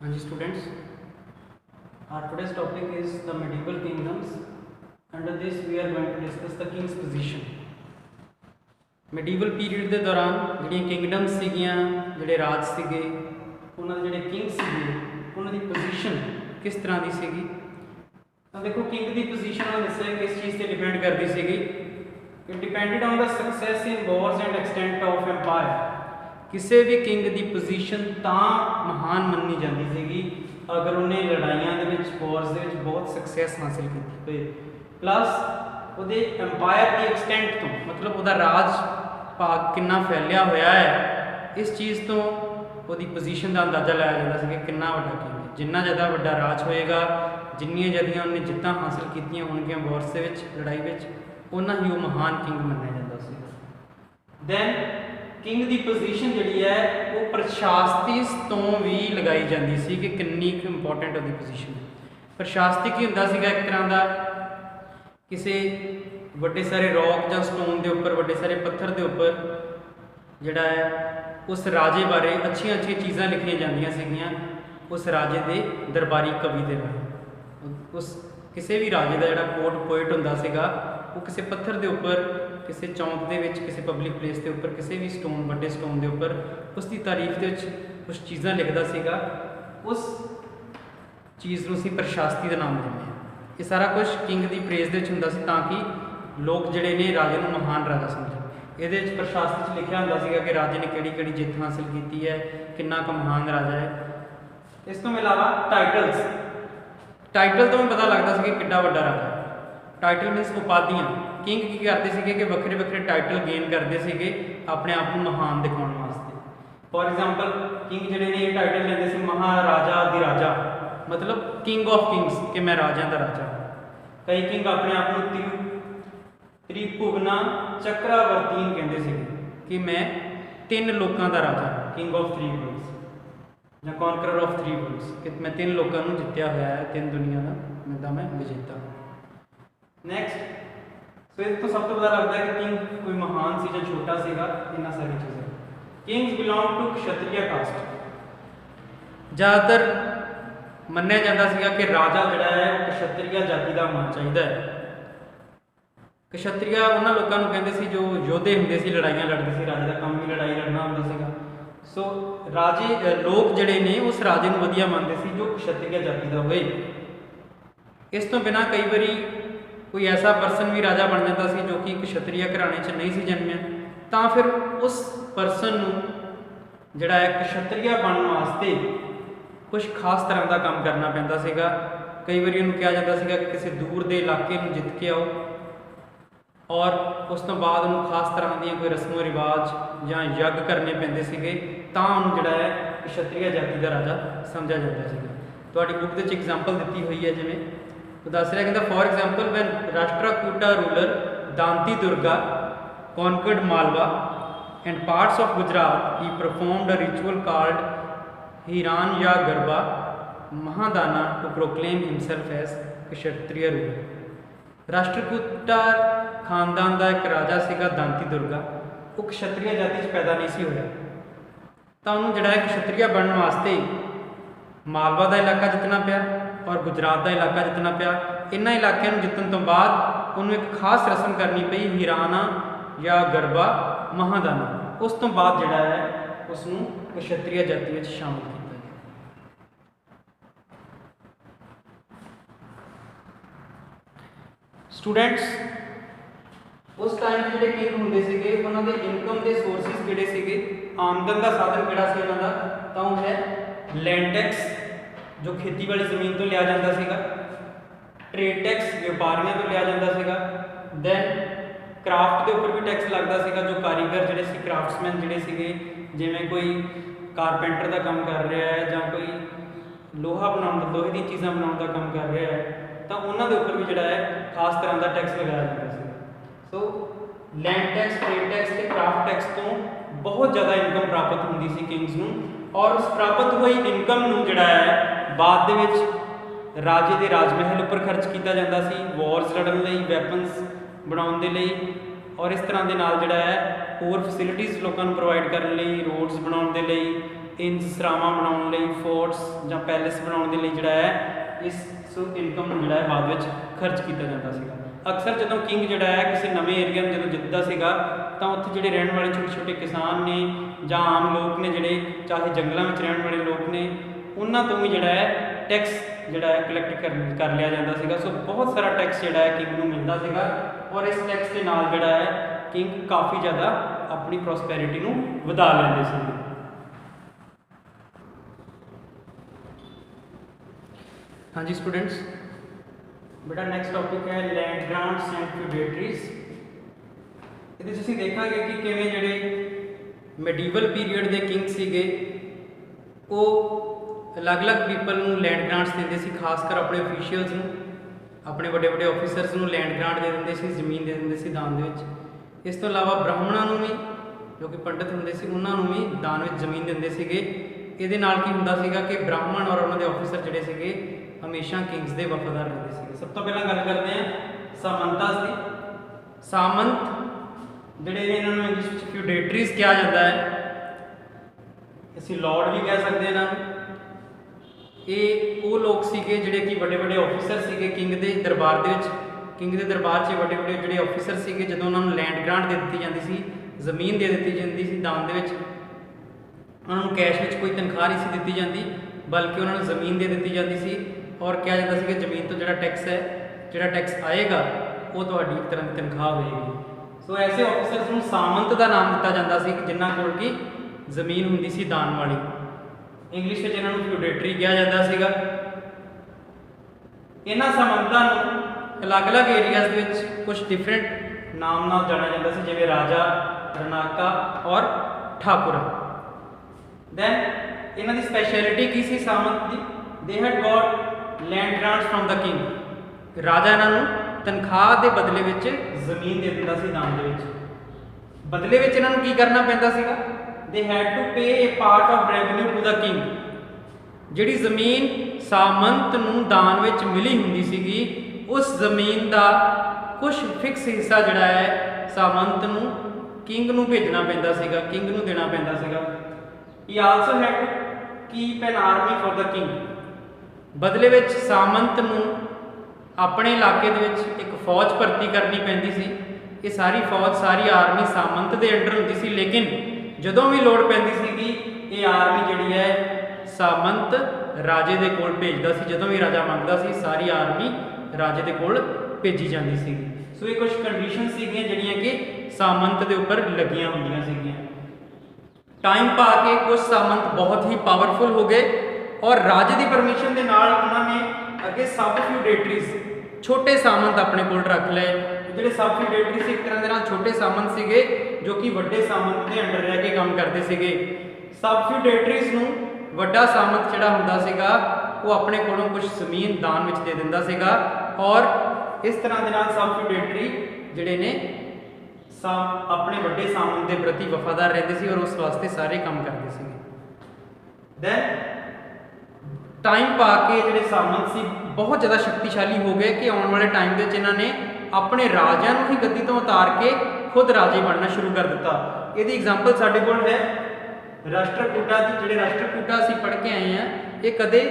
हाँ जी students, our today's topic is the medieval kingdoms. Under this we are going to discuss the king's position. medieval period ਦੇ ਦੌਰਾਨ ਜਿਹੜੀਆਂ ਕਿੰਗਡਮਸ ਸੀਗੀਆਂ, ਜਿਹੜੇ ਰਾਜ ਸੀਗੇ, ਉਹਨਾਂ ਦੇ ਜਿਹੜੇ ਕਿੰਗ ਸੀਗੇ, ਉਹਨਾਂ ਦੀ ਪੋਜੀਸ਼ਨ ਕਿਸ ਤਰ੍ਹਾਂ ਦੀ ਸੀਗੀ। ਤਾਂ ਦੇਖੋ ਕਿੰਗ ਦੀ ਪੋਜੀਸ਼ਨ ਉਹਨਾਂ ਦੱਸਿਆ ਕਿਸ ਚੀਜ਼ ਤੇ ਡਿਪੈਂਡ ਕਰਦੀ ਸੀਗੀ। It depended on the success in Waris and extent of empire. ਕਿਸੇ ਵੀ ਕਿੰਗ ਦੀ ਪੋਜੀਸ਼ਨ ਤਾਂ ਮਹਾਨ ਮੰਨੀ ਜਾਂਦੀ ਸੀਗੀ ਅਗਰ ਉਹਨੇ ਲੜਾਈਆਂ ਦੇ ਵਿੱਚ ਵਾਰਸ ਦੇ ਵਿੱਚ ਬਹੁਤ ਸਕਸੈਸ ਹਾਸਿਲ ਕੀਤੀ ਹੋਏ, ਪਲੱਸ ਉਹਦੇ ਐਮਪਾਇਰ ਦੀ ਐਕਸਟੈਂਟ ਤੋਂ ਮਤਲਬ ਉਹਦਾ ਰਾਜ ਭਾਗ ਕਿੰਨਾ ਫੈਲਿਆ ਹੋਇਆ ਹੈ, ਇਸ ਚੀਜ਼ ਤੋਂ ਉਹਦੀ ਪੋਜੀਸ਼ਨ ਦਾ ਅੰਦਾਜ਼ਾ ਲਾਇਆ ਜਾਂਦਾ ਸੀ ਕਿ ਕਿੰਨਾ ਵੱਡਾ ਕਿੰਗ ਹੈ। ਜਿੰਨਾ ਜ਼ਿਆਦਾ ਵੱਡਾ ਰਾਜ ਹੋਏਗਾ, ਜਿੰਨੀਆਂ ਜ਼ਿਆਦੀਆਂ ਉਹਨੇ ਜਿੱਤਾਂ ਹਾਸਿਲ ਕੀਤੀਆਂ ਹੋਣਗੀਆਂ ਵਾਰਸ ਦੇ ਵਿੱਚ, ਲੜਾਈ ਵਿੱਚ, ਉਨਾ ਹੀ ਉਹ ਮਹਾਨ ਕਿੰਗ ਮੰਨਿਆ ਜਾਂਦਾ ਸੀ। ਦੈਨ ਕਿੰਗ ਦੀ ਪੋਜੀਸ਼ਨ ਜਿਹੜੀ ਹੈ ਉਹ ਪ੍ਰਸ਼ਾਸਤੀ ਤੋਂ ਵੀ ਲਗਾਈ ਜਾਂਦੀ ਸੀ ਕਿ ਕਿੰਨੀ ਕੁ ਇੰਪੋਰਟੈਂਟ ਉਹਦੀ ਪੋਜੀਸ਼ਨ ਹੈ। ਪ੍ਰਸ਼ਾਸਤੀ ਕੀ ਹੁੰਦਾ ਸੀਗਾ? ਇੱਕ ਤਰ੍ਹਾਂ ਦਾ ਕਿਸੇ ਵੱਡੇ ਸਾਰੇ ਰੌਕ ਜਾਂ ਸਟੋਨ ਦੇ ਉੱਪਰ, ਵੱਡੇ ਸਾਰੇ ਪੱਥਰ ਦੇ ਉੱਪਰ ਜਿਹੜਾ ਹੈ ਉਸ ਰਾਜੇ ਬਾਰੇ ਅੱਛੀਆਂ ਚੀਜ਼ਾਂ ਲਿਖੀਆਂ ਜਾਂਦੀਆਂ ਸੀਗੀਆਂ ਉਸ ਰਾਜੇ ਦੇ ਦਰਬਾਰੀ ਕਵੀ ਦੇ ਰਾਹੀਂ। ਉਸ ਕਿਸੇ ਵੀ ਰਾਜੇ ਦਾ ਜਿਹੜਾ ਪੋਇਟ ਹੁੰਦਾ ਸੀਗਾ ਉਹ ਕਿਸੇ ਪੱਥਰ ਦੇ ਉੱਪਰ, ਕਿਸੇ ਚੌਂਕ ਦੇ ਵਿੱਚ, ਕਿਸੇ ਪਬਲਿਕ ਪਲੇਸ ਦੇ ਉੱਪਰ, ਕਿਸੇ ਵੀ ਸਟੋਨ, ਵੱਡੇ ਸਟੋਨ ਦੇ ਉੱਪਰ ਉਸ ਦੀ ਤਾਰੀਫ ਦੇ ਵਿੱਚ ਕੁਝ ਚੀਜ਼ਾਂ ਲਿਖਦਾ ਸੀਗਾ। ਉਸ ਚੀਜ਼ ਨੂੰ ਅਸੀਂ ਪ੍ਰਸ਼ਾਸਤੀ ਦਾ ਨਾਮ ਦਿੰਦੇ ਹਾਂ। ਇਹ ਸਾਰਾ ਕੁਝ ਕਿੰਗ ਦੀ ਪ੍ਰੇਜ਼ ਦੇ ਵਿੱਚ ਹੁੰਦਾ ਸੀ ਤਾਂ ਕਿ ਲੋਕ ਜਿਹੜੇ ਨੇ ਰਾਜੇ ਨੂੰ ਮਹਾਨ ਰਾਜਾ ਸਮਝਣ। ਇਹਦੇ ਵਿੱਚ ਪ੍ਰਸ਼ਾਸਤੀ 'ਚ ਲਿਖਿਆ ਹੁੰਦਾ ਸੀਗਾ ਕਿ ਰਾਜੇ ਨੇ ਕਿਹੜੀ ਜਿੱਤ ਹਾਸਿਲ ਕੀਤੀ ਹੈ, ਕਿੰਨਾ ਕੁ ਮਹਾਨ ਰਾਜਾ ਹੈ। ਇਸ ਤੋਂ ਇਲਾਵਾ ਟਾਈਟਲ ਤੋਂ ਵੀ ਪਤਾ ਲੱਗਦਾ ਸੀ ਕਿ ਕਿੱਡਾ ਵੱਡਾ ਰਾਜਾ। ਟਾਈਟਲ ਮੀਨਸ ਉਪਾਧੀਆਂ। ਕਿੰਗ ਕੀ ਕਰਦੇ ਸੀਗੇ ਕਿ ਵੱਖਰੇ ਟਾਈਟਲ ਗੇਨ ਕਰਦੇ ਸੀਗੇ ਆਪਣੇ ਆਪ ਨੂੰ ਮਹਾਨ ਦਿਖਾਉਣ ਵਾਸਤੇ। ਫੋਰ ਐਗਜ਼ਾਮਪਲ ਕਿੰਗ ਜਿਹੜੇ ਨੇ ਇਹ ਟਾਈਟਲ ਲੈਂਦੇ ਸੀ ਮਹਾਰਾਜਾ ਦੀ ਰਾਜਾ, ਮਤਲਬ ਕਿੰਗ ਆਫ ਕਿੰਗਸ, ਕਿ ਮੈਂ ਰਾਜਿਆਂ ਦਾ ਰਾਜਾ। ਕਈ ਕਿੰਗ ਆਪਣੇ ਆਪ ਨੂੰ ਤ੍ਰਿਭੁਵਨਾ ਚੱਕਰਾਵਰਤੀਨ ਕਹਿੰਦੇ ਸੀਗੇ ਕਿ ਮੈਂ 3 ਲੋਕਾਂ ਦਾ ਰਾਜਾ, ਕਿੰਗ ਆਫ 3 ਵਰਲਡਸ ਜਾਂ ਕੌਨਕਰਰ ਆਫ 3 ਵਰਲਡਸ, ਕਿ ਮੈਂ 3 ਲੋਕਾਂ ਨੂੰ ਜਿੱਤਿਆ ਹੋਇਆ ਹੈ, 3 ਦੁਨੀਆ ਦਾ ਮੈਂ ਵਿਜੇਤਾ। ਨੈਕਸਟ, ਸੋ ਇਸ ਤੋਂ ਸਭ ਤੋਂ ਪਤਾ ਲੱਗਦਾ ਹੈ ਕਿ ਕਿੰਗ ਕੋਈ ਮਹਾਨ ਸੀ ਜਾਂ ਛੋਟਾ ਸੀਗਾ, ਇਹਨਾਂ ਸਾਰੀ ਚੀਜ਼ਾਂ। Kings belong to Kshatriya caste. ਜ਼ਿਆਦਾਤਰ ਮੰਨਿਆ ਜਾਂਦਾ ਸੀਗਾ ਕਿ ਰਾਜਾ ਜਿਹੜਾ ਹੈ ਉਹ ਕਸ਼ਤਰੀਆ ਜਾਤੀ ਦਾ ਹੋਣਾ ਚਾਹੀਦਾ ਹੈ। ਕਸ਼ਤਰੀਆ ਉਹਨਾਂ ਲੋਕਾਂ ਨੂੰ ਕਹਿੰਦੇ ਸੀ ਜੋ ਯੋਧੇ ਹੁੰਦੇ ਸੀ, ਲੜਾਈਆਂ ਲੜਦੇ ਸੀ। ਰਾਜੇ ਦਾ ਕੰਮ ਵੀ ਲੜਾਈ ਲੜਨਾ ਹੁੰਦਾ ਸੀਗਾ। ਸੋ ਲੋਕ ਜਿਹੜੇ ਨੇ ਉਸ ਰਾਜੇ ਨੂੰ ਵਧੀਆ ਮੰਨਦੇ ਸੀ ਜੋ ਕਸ਼ਤਰੀਆ ਜਾਤੀ ਦਾ ਹੋਵੇ। ਇਸ ਤੋਂ ਬਿਨਾਂ ਕਈ ਵਾਰੀ ਕੋਈ ਐਸਾ ਪਰਸਨ ਵੀ ਰਾਜਾ ਬਣ ਜਾਂਦਾ ਸੀ ਜੋ ਕਿ ਕਸ਼ਤਰੀਆ ਘਰਾਣੇ 'ਚ ਨਹੀਂ ਸੀ ਜਨਮਿਆ, ਤਾਂ ਫਿਰ ਉਸ ਪਰਸਨ ਨੂੰ ਜਿਹੜਾ ਹੈ ਕਸ਼ਤਰੀਆ ਬਣਨ ਵਾਸਤੇ ਕੁਝ ਖਾਸ ਤਰ੍ਹਾਂ ਦਾ ਕੰਮ ਕਰਨਾ ਪੈਂਦਾ ਸੀਗਾ। ਕਈ ਵਾਰੀ ਉਹਨੂੰ ਕਿਹਾ ਜਾਂਦਾ ਸੀਗਾ ਕਿ ਕਿਸੇ ਦੂਰ ਦੇ ਇਲਾਕੇ ਨੂੰ ਜਿੱਤ ਕੇ ਆਓ, ਔਰ ਉਸ ਤੋਂ ਬਾਅਦ ਉਹਨੂੰ ਖਾਸ ਤਰ੍ਹਾਂ ਦੀਆਂ ਕੋਈ ਰਸਮੋ ਰਿਵਾਜ ਜਾਂ ਯੱਗ ਕਰਨੇ ਪੈਂਦੇ ਸੀਗੇ, ਤਾਂ ਉਹਨੂੰ ਜਿਹੜਾ ਹੈ ਕਸ਼ਤਰੀਆ ਜਾਤੀ ਦਾ ਰਾਜਾ ਸਮਝਿਆ ਜਾਂਦਾ ਸੀਗਾ। ਤੁਹਾਡੀ ਬੁੱਕ ਦੇ ਵਿੱਚ ਐਗਜ਼ਾਮਪਲ ਦਿੱਤੀ ਹੋਈ ਹੈ, ਜਿਵੇਂ ਉਹ ਦੱਸ ਰਿਹਾ, ਕਹਿੰਦਾ for example when Rashtrakuta ruler Dantidurga conquered Malwa and parts of Gujarat, he performed a ritual called Hiranya Garba Mahadana to proclaim himself as Kshatriya ruler. ਰਾਸ਼ਟਰਕੂਟਾ ਖਾਨਦਾਨ ਦਾ ਇੱਕ ਰਾਜਾ ਸੀਗਾ ਦਾਂਤੀ ਦੁਰਗਾ। ਉਹ ਕਸ਼ਤਰੀਆ ਜਾਤੀ 'ਚ ਪੈਦਾ ਨਹੀਂ ਸੀ ਹੋਇਆ, ਤਾਂ ਉਹਨੂੰ ਜਿਹੜਾ ਹੈ ਕਸ਼ਤਰੀਆ ਬਣਨ ਵਾਸਤੇ ਮਾਲਵਾ ਦਾ ਇਲਾਕਾ ਜਿੱਤਣਾ ਪਿਆ ਔਰ ਗੁਜਰਾਤ ਦਾ ਇਲਾਕਾ ਜਿੱਤਣਾ ਪਿਆ। ਇਹਨਾਂ ਇਲਾਕਿਆਂ ਨੂੰ ਜਿੱਤਣ ਤੋਂ ਬਾਅਦ ਉਹਨੂੰ ਇੱਕ ਖਾਸ ਰਸਮ ਕਰਨੀ ਪਈ, ਹੀਰਾਨਾ ਜਾਂ ਗਰਬਾ ਮਹਾਦਾਨਾ। ਉਸ ਤੋਂ ਬਾਅਦ ਜਿਹੜਾ ਹੈ ਉਸ ਨੂੰ ਕਸ਼ਤਰੀਆ ਜਾਤੀ ਵਿੱਚ ਸ਼ਾਮਲ ਕੀਤਾ ਗਿਆ। ਸਟੂਡੈਂਟਸ, ਉਸ ਟਾਈਮ ਦੇ ਜਿਹੜੇ ਕਿੰਗ ਹੁੰਦੇ ਸੀਗੇ ਉਹਨਾਂ ਦੇ ਇਨਕਮ ਦੇ ਸੋਰਸਿਸ ਕਿਹੜੇ ਸੀਗੇ? ਆਮਦਨ ਦਾ ਸਾਧਨ ਕਿਹੜਾ ਸੀ ਉਹਨਾਂ ਦਾ? ਤਾਂ ਉਹ ਹੈ ਲੈਂਡ ਟੈਕਸ, ਜੋ ਖੇਤੀ ਵਾਲੀ ਜ਼ਮੀਨ ਤੋਂ ਲਿਆ ਜਾਂਦਾ ਸੀਗਾ। ਟ੍ਰੇਡ ਟੈਕਸ, ਵਪਾਰੀਆਂ ਤੋਂ ਲਿਆ ਜਾਂਦਾ ਸੀਗਾ। ਦੈਨ ਕ੍ਰਾਫਟ ਦੇ ਉੱਪਰ ਵੀ ਟੈਕਸ ਲੱਗਦਾ ਸੀਗਾ, ਜੋ ਕਾਰੀਗਰ ਜਿਹੜੇ ਸੀ, ਕ੍ਰਾਫਟਸਮੈਨ ਜਿਹੜੇ ਸੀਗੇ, ਜਿਵੇਂ ਕੋਈ ਕਾਰਪੈਂਟਰ ਦਾ ਕੰਮ ਕਰ ਰਿਹਾ ਹੈ ਜਾਂ ਕੋਈ ਲੋਹੇ ਦੀਆਂ ਚੀਜ਼ਾਂ ਬਣਾਉਣ ਦਾ ਕੰਮ ਕਰ ਰਿਹਾ ਹੈ, ਤਾਂ ਉਹਨਾਂ ਦੇ ਉੱਪਰ ਵੀ ਜਿਹੜਾ ਹੈ ਖਾਸ ਤਰ੍ਹਾਂ ਦਾ ਟੈਕਸ ਲਗਾਇਆ ਜਾਂਦਾ ਸੀ। ਸੋ ਲੈਂਡ ਟੈਕਸ, ਟ੍ਰੇਡ ਟੈਕਸ ਤੇ ਕ੍ਰਾਫਟ ਟੈਕਸ ਤੋਂ ਬਹੁਤ ਜ਼ਿਆਦਾ ਇਨਕਮ ਪ੍ਰਾਪਤ ਹੁੰਦੀ ਸੀ ਕਿੰਗਸ ਨੂੰ, ਔਰ ਉਸ ਪ੍ਰਾਪਤ ਹੋਈ ਇਨਕਮ ਨੂੰ ਜਿਹੜਾ ਹੈ ਬਾਅਦ ਦੇ ਵਿੱਚ ਰਾਜੇ ਦੇ ਰਾਜ ਮਹਿਲ ਉੱਪਰ ਖਰਚ ਕੀਤਾ ਜਾਂਦਾ ਸੀ, ਵਾਰਸ ਲੜਨ ਲਈ, ਵੈਪਨਸ ਬਣਾਉਣ ਦੇ ਲਈ, और इस तरह के नाल जिहड़ा है होर फैसिलिटीज़ लोगों को प्रोवाइड करने लई, रोड्स बनाउण दे लई, इंज सरावां बनाउण लई, फोर्ट्स जां पैलेस बनाउण दे लई जिहड़ा है इस इनकम नूं जिहड़ा है बाद विच खर्च किया जाता सीगा। अक्सर जदों किंग जिहड़ा है किसी नवें एरिया में जदों जितदा सीगा तां उत्थे जिहड़े रहण वाले छोटे छोटे किसान ने जां आम लोग ने जिहड़े चाहे जंगलों में रहण वाले लोग ने उन्हां तों भी जिहड़ा है टैक्स जिहड़ा है कलैक्ट कर लिया जाता सीगा। सो बहुत सारा टैक्स जिहड़ा है किंग नूं मिलदा सीगा और इस टैक्स के नाल जिहड़ा है किंग काफ़ी ज़्यादा अपनी प्रॉस्पैरिटी नूं वधा लैंदे सीगे। हाँ जी स्टूडेंट्स, बेटा नेक्स्ट टॉपिक है लैंड ग्रांट्स एंड फ्यूडेटरीज। ये असीं देखांगे कि किवें जिहड़े मेडीवल पीरीयड के किंग सीगे वो अलग अलग पीपल नूं लैंड ग्रांट्स दिंदे सी, खासकर अपने ऑफिशियल्स नूं, अपने बड़े बड़े ऑफिसर्स नूं लैंड ग्रांट दे दिंदे सी, जमीन दे दिंदे सी दान दे विच। इस तो इलावा ब्राह्मणां नूं भी जो कि पंडित हुंदे सी उन्हां नूं भी दान विच जमीन दिंदे सीगे। इहदे नाल की हुंदा सीगा कि ब्राह्मण और उन्हां दे ऑफिसर जिहड़े सीगे हमेशा किंग्स दे वफादार रहते थे। सब तो पहला गल करते हैं सामंतास की। सामंत जिहड़े ने इन्हां नूं इंग्लिश विच फ्यूडेटरीज कहा जाता है, असीं लॉर्ड भी कह सकते हैं इन्हां। ये वो लोग सीगे जिहड़े कि बड़े बड़े ऑफिसर सीगे किंग दे दरबार दे विच। किंग दे दरबार 'च बड़े बड़े जिहड़े ऑफिसर सीगे जदों उन्हां नूं लैंड ग्रांट दे दित्ती जाती सी, जमीन दे दित्ती जाती सी दान दे विच, उन्हां नूं कैश विच कोई तनख्वाह नहीं सी दित्ती जाती बल्कि उन्हां नूं जमीन दे दित्ती जाती सी और कहा जाता है कि जमीन तो जो टैक्स है, जो टैक्स आएगा वो तो एक तरह की तनख्वाह होगी। सो ऐसे ऑफिसर्स को सामंत का नाम दिता जाता है जिन्हों को कि जमीन होंगी सी दान वाली। इंग्लिश में इन्होंने फ्यूडेटरी कहा जाता है। इन्होंने सामंतां अलग अलग एरियाज में कुछ डिफरेंट नाम नाल जाना जाता है, जिवें राजा, रनाका और ठाकुरा। दैन इन्हों की स्पैशलिटी की सी सामंत की, they had got land grants from the king. राजा इन्हों तनख्वाह के बदले में जमीन दे दिंदा सी दान दे विच। बदले में इन्हों की करना पैंदा सीगा, दे had to pay a part of revenue to the king. जिहड़ी जमीन सामंत नूं दान विच मिली हुंदी सीगी उस जमीन का कुछ फिक्स हिस्सा जिहड़ा है सामंत नूं किंग नूं भेजना पैंदा सीगा, किंग नूं देना पैंदा सीगा। He also had to keep an army for the king. बदले में सामंत नूं अपने इलाके दे विच एक फौज भर्ती करनी पैंदी सी। ये सारी फौज, सारी आर्मी सामंत के अंडर होंदी सी, लेकिन जदों भी लोड़ पैंदी सीगी ये आर्मी जिहड़ी है सामंत राजे दे कोल भेजदा सी। जदों भी राजा मंगदा सी सारी आर्मी राजे दे कोल भेजी जाती सी। सो ये कुछ कंडीशन सीगियां जिहड़ियां कि सामंत के उपर लगियां हुंदियां सीगियां। टाइम पा के कुछ सामंत बहुत ही पावरफुल हो गए और राजे की परमिशन के नाल उन्होंने अगे सब फ्यूडेटरीज छोटे सामंत अपने कोल रख ले। जिहड़े सब फ्यूडेटरीज एक तरह के नाल छोटे सामंत सीगे जो कि वड्डे सामंत के अंडर रह के काम करते सीगे। सब फ्यूडेटरीज नूं वड्डा सामंत जिहड़ा हुंदा सीगा वो अपने कोलों कुछ जमीन दान विच दे दिंदा सीगा और इस तरह के नाल सब फ्यूडेटरी जिहड़े ने अपने वड्डे सामंत के प्रति वफादार रहते सी और उस वास्ते सारे काम करते सी। दैन टाइम पा के जिहड़े सामंत सी बहुत ज़्यादा शक्तिशाली हो गए कि आने वाले टाइम के इन्होंने अपने राजियां ही गद्दी तो उतार के खुद राजे बनना शुरू कर दिता। ये एग्जाम्पल साडे कोल है राष्ट्रकूटा की। जिहड़े राष्ट्रकूटा असीं पढ़ के आए हैं ये कदे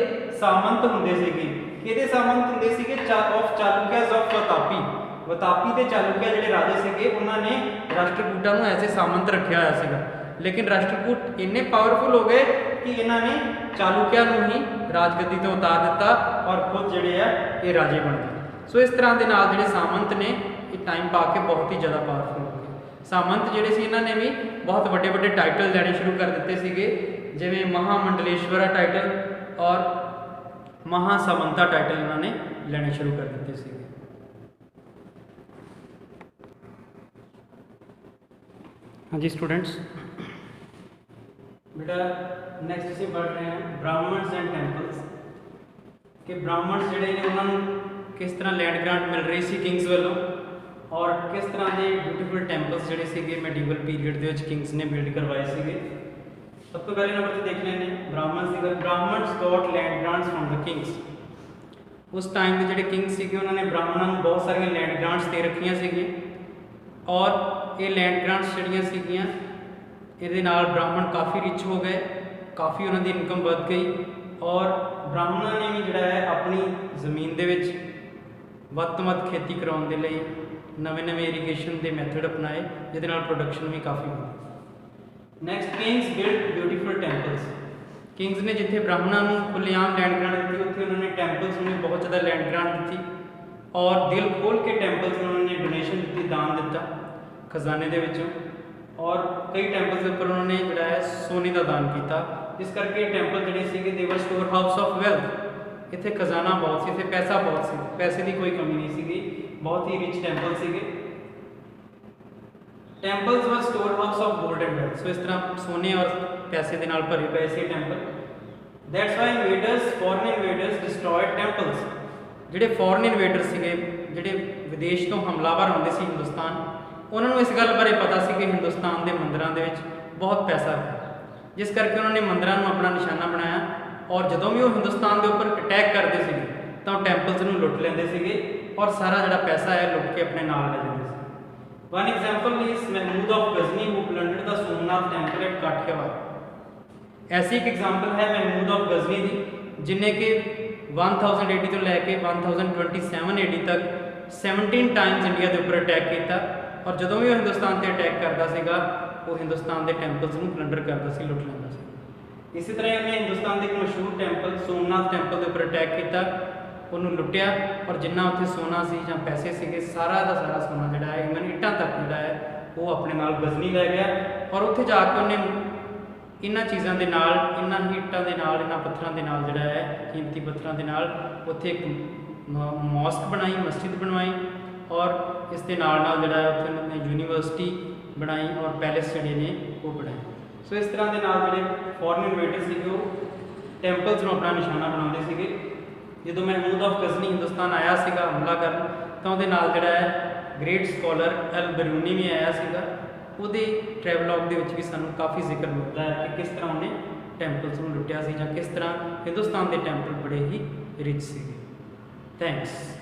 सामंत हुंदे सीगे। किहदे सामंत हुंदे सीगे? Of Chalukyas of Vatapi. वतापी के चालुक्य जिहड़े राजे सीगे उन्होंने राष्ट्रकूटा नूं एज ए सामंत रखिया होया सीगा, लेकिन राष्ट्रकूट इन्ने पावरफुल हो गए कि इन्होंने चालुक्या नूं ही राजगद्दी तो उतार दिता और खुद जिहड़े आ ये राजे बन गए। सो इस तरह के नाल जिहड़े सामंत ने ये टाइम पा के बहुत ही ज़्यादा पावरफुल हो गए। सामंत जिहड़े सी इन्होंने भी बहुत बड़े बड़े टाइटल लैने शुरू कर दिते सीगे, जिवें महामंडलेश्वरा टाइटल और महासामंता टाइटल इन्होंने लैने शुरू कर दिते सीगे। हाँ जी स्टूडेंट्स, बेटा नेक्स्ट असीं पढ़ रहे हैं ब्राह्मण्स एंड टैंपल्स कि ब्राह्मण्स जिहड़े ने उन्होंने किस तरह लैंड ग्रांट मिल रही सी किंग्स वालों और किस तरह के ब्यूटीफुल टैंपल्स जिहड़े सीगे मेडीवल पीरीयड दे विच किंग्स ने बिल्ड करवाए सीगे। सब तो पहले नंबर पर देख लेने ब्राह्मण्स की। Brahmans got land grants from the kings. उस टाइम के जिहड़े किंग्स सीगे उन्होंने ब्राह्मणों को बहुत सारिया लैंड ग्रांट्स दे रखियां सीगी और ये लैंड ग्रांट्स ਜਿਹੜੀਆਂ ਸੀਗੀਆਂ ਇਹਦੇ ਨਾਲ ਬ੍ਰਾਹਮਣ ਕਾਫੀ ਰਿਚ ਹੋ ਗਏ, ਕਾਫੀ ਉਹਨਾਂ ਦੀ ਇਨਕਮ ਵੱਧ ਗਈ ਔਰ ਬ੍ਰਾਹਮਣਾਂ ਨੇ ਵੀ ਜਿਹੜਾ ਹੈ ਆਪਣੀ ਜ਼ਮੀਨ ਦੇ ਵਿੱਚ ਵੱਧ ਤੋਂ ਵੱਧ ਖੇਤੀ ਕਰਾਉਣ ਦੇ ਲਈ ਨਵੇਂ ਇਰੀਗੇਸ਼ਨ ਦੇ ਮੈਥਡ ਅਪਣਾਏ, ਜਿਹਦੇ ਨਾਲ ਪ੍ਰੋਡਕਸ਼ਨ ਵੀ ਕਾਫੀ ਵਧੀ। Next kings build beautiful temples. Kings ਨੇ ਜਿੱਥੇ ਬ੍ਰਾਹਮਣਾਂ ਨੂੰ ਖੁੱਲ੍ਹੇਆਮ ਲੈਂਡ ਗ੍ਰਾਂਟ ਦਿੱਤੀ, ਉੱਥੇ ਉਹਨਾਂ ਨੇ ਟੈਂਪਲਸ ਨੂੰ ਬਹੁਤ ਜ਼ਿਆਦਾ ਲੈਂਡ ਗ੍ਰਾਂਟ ਦਿੱਤੀ ਔਰ ਦਿਲ ਖੋਲ੍ਹ ਕੇ ਟੈਂਪਲਸ ਨੂੰ ਉਹਨਾਂ ਨੇ ਡੋਨੇਸ਼ਨ ਦਿੱਤੀ, ਦਾਨ ਦਿੱਤਾ ਖਜ਼ਾਨੇ ਦੇ ਵਿੱਚੋਂ। ਔਰ ਕਈ ਟੈਂਪਲਸ ਦੇ ਉੱਪਰ ਉਹਨਾਂ ਨੇ ਜਿਹੜਾ ਹੈ ਸੋਨੇ ਦਾ ਦਾਨ ਕੀਤਾ, ਜਿਸ ਕਰਕੇ ਟੈਂਪਲ ਜਿਹੜੇ ਸੀਗੇ ਦੇ ਵਰ ਸਟੋਰ ਹਾਊਸ ਆਫ ਵੈਲਥ। ਇੱਥੇ ਖਜ਼ਾਨਾ ਬਹੁਤ ਸੀ, ਇੱਥੇ ਪੈਸਾ ਬਹੁਤ ਸੀ, ਪੈਸੇ ਦੀ ਕੋਈ ਕਮੀ ਨਹੀਂ ਸੀਗੀ, ਬਹੁਤ ਹੀ ਰਿਚ ਟੈਂਪਲ ਸੀਗੇ। Temples were storehouse of gold and wealth. So ਇਸ ਤਰ੍ਹਾਂ ਸੋਨੇ ਔਰ ਪੈਸੇ ਦੇ ਨਾਲ ਭਰੇ ਪਏ ਸੀ temple. That's why invaders, foreign invaders destroyed temples. ਜਿਹੜੇ ਫੋਰਨ ਇਨਵੇਡਰ ਸੀਗੇ, ਜਿਹੜੇ ਵਿਦੇਸ਼ ਤੋਂ ਹਮਲਾਵਰ ਆਉਂਦੇ ਸੀ ਹਿੰਦੁਸਤਾਨ, ਉਹਨਾਂ ਨੂੰ ਇਸ ਗੱਲ ਬਾਰੇ ਪਤਾ ਸੀ ਕਿ ਹਿੰਦੁਸਤਾਨ ਦੇ ਮੰਦਿਰਾਂ ਦੇ ਵਿੱਚ ਬਹੁਤ ਪੈਸਾ ਹੈ, ਜਿਸ ਕਰਕੇ ਉਹਨਾਂ ਨੇ ਮੰਦਿਰਾਂ ਨੂੰ ਆਪਣਾ ਨਿਸ਼ਾਨਾ ਬਣਾਇਆ ਔਰ ਜਦੋਂ ਵੀ ਉਹ ਹਿੰਦੁਸਤਾਨ ਦੇ ਉੱਪਰ ਅਟੈਕ ਕਰਦੇ ਸੀਗੇ ਤਾਂ ਉਹ ਟੈਂਪਲਸ ਨੂੰ ਲੁੱਟ ਲੈਂਦੇ ਸੀਗੇ ਔਰ ਸਾਰਾ ਜਿਹੜਾ ਪੈਸਾ ਹੈ ਲੁੱਟ ਕੇ ਆਪਣੇ ਨਾਲ ਲੈ ਜਾਂਦੇ ਸੀ। One example is Mahmud of Ghazni who plundered the Somnath temple at Kathiawar. ਐਸੀ ਇੱਕ ਐਗਜ਼ਾਮਪਲ ਹੈ ਮਹਿਮੂਦ ਆਫ ਗਜ਼ਨੀ ਦੀ, ਜਿਨੇ ਕਿ 1000 AD ਤੋਂ ਲੈ ਕੇ 1027 AD ਤੱਕ 17 ਟਾਈਮਸ ਇੰਡੀਆ ਦੇ ਉੱਪਰ ਅਟੈਕ ਕੀਤਾ ਔਰ ਜਦੋਂ ਵੀ ਉਹ ਹਿੰਦੁਸਤਾਨ ਤੇ ਅਟੈਕ ਕਰਦਾ ਸੀਗਾ ਉਹ ਹਿੰਦੁਸਤਾਨ ਦੇ ਟੈਂਪਲਸ ਨੂੰ ਪਲੰਡਰ ਕਰਦਾ ਸੀ, ਲੁੱਟ ਲੈਂਦਾ ਸੀ। ਇਸੇ ਤਰ੍ਹਾਂ ਉਹਨੇ ਹਿੰਦੁਸਤਾਨ ਦੇ ਇੱਕ ਮਸ਼ਹੂਰ ਟੈਂਪਲ ਸੋਮਨਾਥ ਟੈਂਪਲ ਦੇ ਉੱਪਰ ਅਟੈਕ ਕੀਤਾ, ਉਹਨੂੰ ਲੁੱਟਿਆ ਔਰ ਜਿੰਨਾ ਉੱਥੇ ਸੋਨਾ ਸੀ ਜਾਂ ਪੈਸੇ ਸੀਗੇ ਸਾਰਾ ਦਾ ਸਾਰਾ ਸੋਨਾ ਜਿਹੜਾ ਹੈ ਇਵਨ ਇੱਟਾਂ ਤੱਕ ਜਿਹੜਾ ਹੈ ਉਹ ਆਪਣੇ ਨਾਲ ਗਜ਼ਨੀ ਲੈ ਗਿਆ ਔਰ ਉੱਥੇ ਜਾ ਕੇ ਉਹਨੇ ਇਹਨਾਂ ਚੀਜ਼ਾਂ ਦੇ ਨਾਲ, ਇਹਨਾਂ ਹੀ ਇੱਟਾਂ ਦੇ ਨਾਲ, ਇਹਨਾਂ ਪੱਥਰਾਂ ਦੇ ਨਾਲ ਜਿਹੜਾ ਹੈ ਕੀਮਤੀ ਪੱਥਰਾਂ ਦੇ ਨਾਲ ਉੱਥੇ ਇੱਕ ਮੌਸਕ ਬਣਾਈ, ਮਸਜਿਦ ਬਣਵਾਈ ਔਰ ਇਸ ਦੇ ਨਾਲ ਜਿਹੜਾ ਹੈ ਉੱਥੇ ਉਹਨਾਂ ਨੇ ਯੂਨੀਵਰਸਿਟੀ ਬਣਾਈ ਔਰ ਪੈਲੇਸ ਜਿਹੜੇ ਨੇ ਉਹ ਬਣਾਏ। ਸੋ ਇਸ ਤਰ੍ਹਾਂ ਦੇ ਨਾਲ ਜਿਹੜੇ ਫੋਰਨ ਇਨਵੇਡਰ ਸੀਗੇ ਉਹ ਟੈਂਪਲਸ ਨੂੰ ਆਪਣਾ ਨਿਸ਼ਾਨਾ ਬਣਾਉਂਦੇ ਸੀਗੇ। ਜਦੋਂ ਮਹਿਮੂਦ ਆਫ ਗਜ਼ਨੀ ਹਿੰਦੁਸਤਾਨ ਆਇਆ ਸੀਗਾ ਹਮਲਾ ਕਰਨ ਤਾਂ ਉਹਦੇ ਨਾਲ ਜਿਹੜਾ ਹੈ ਗ੍ਰੇਟ ਸਕਾਲਰ ਅਲ ਬਰੂਨੀ ਵੀ ਆਇਆ ਸੀਗਾ। ਉਹਦੇ ਟਰੈਵਲੌਗ ਦੇ ਵਿੱਚ ਵੀ ਸਾਨੂੰ ਕਾਫੀ ਜ਼ਿਕਰ ਮਿਲਦਾ ਹੈ ਕਿ ਕਿਸ ਤਰ੍ਹਾਂ ਉਹਨੇ ਟੈਂਪਲਸ ਨੂੰ ਲੁੱਟਿਆ ਸੀ ਜਾਂ ਕਿਸ ਤਰ੍ਹਾਂ ਹਿੰਦੁਸਤਾਨ ਦੇ ਟੈਂਪਲ ਬੜੇ ਹੀ ਰਿਚ ਸੀਗੇ। ਥੈਂਕਸ।